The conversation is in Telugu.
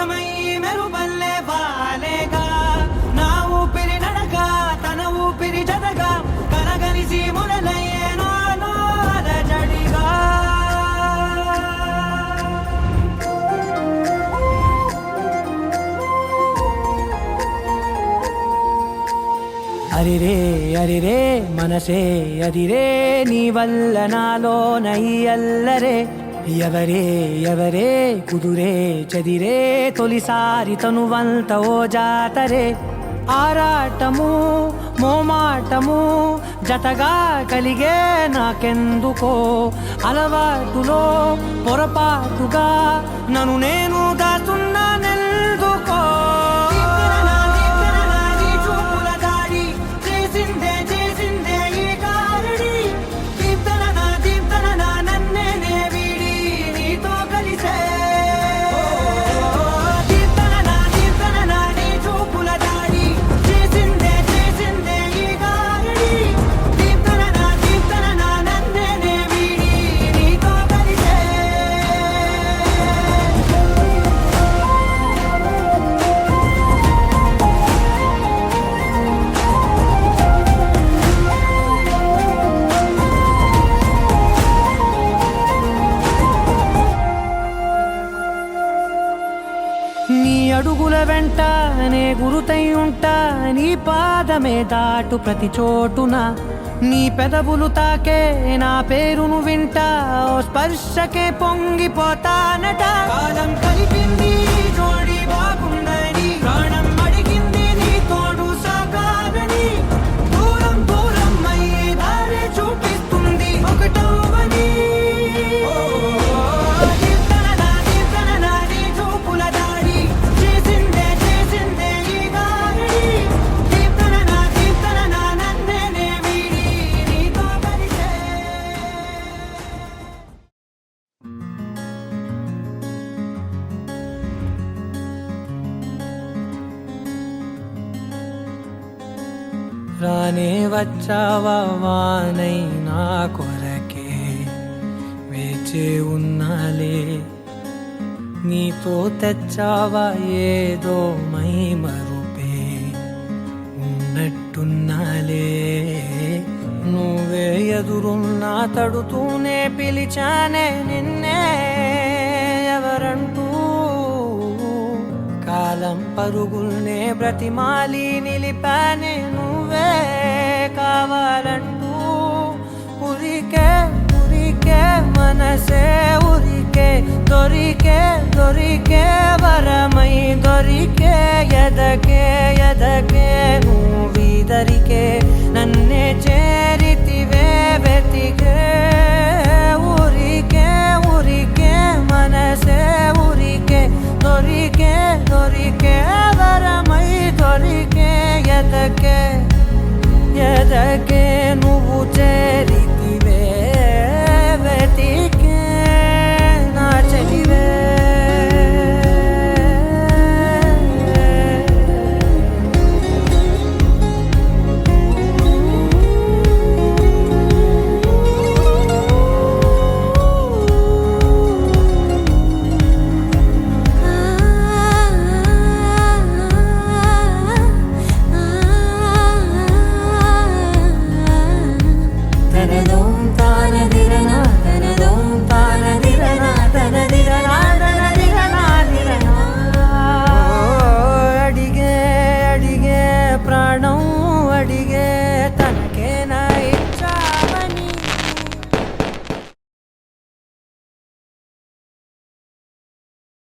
ఏకమై మెరుపల్లే వాలేగా నా ఊపిరి నడక తన ఊపిరి జతగా కలగలిసి మొదలయ్యేనో అలజడిగా అరిరే అరిరే మనసే అరిరే నీ వల్ల నాలో నయ్యల్లరే ఎవరే ఎవరే కుదురే చదిరే తొలిసారి తనువంత ఓ జాతరే ఆరాటము మోమాటము జతగా కలిగే నాకెందుకో అలవాటులో పొరపాటుగా నన్ను నేను దాస్తున్నానెందుకో నీ అడుగుల వెంట నే గురుతై ఉంటా నీ పాదమే దాటు ప్రతి చోటున నీ పెదవులు తాకే నా పేరును వింటా ఓ స్పర్శకే పొంగిపోతానట కాలం కలిపింది జోడి బాగుందని ప్రాణం అడిగింది నీ తోడు సాగాలని దూరం దూరం అయ్యే దారి చూపిస్తుంది ఒకటవని రానే వచ్చావా వానై నా కొరకే వేచే ఉన్నాలే నీతో తెచ్చావా ఏదో మై మరుపే ఉన్నట్టున్నాలే నువ్వే ఎదురున్నా తడుతూనే పిలిచానే నిన్నే ఎవరంటూ కాలం పరుగుల్నే బ్రతిమాలి నిలిపానే నువ్వే కావాలంటూ ఉరికే ఉరికే మనసే ఉరికే దొరికే దొరికే వరమై దొరికే ఎదకే ఎదకే నువ్వీదరికే నన్నే చేరితివే వెతికే ఉరికే ఉరికే మనసే ఉరికే దొరికే దొరికే వరమై దొరికే ఎదకే ఎదకే నువ్వు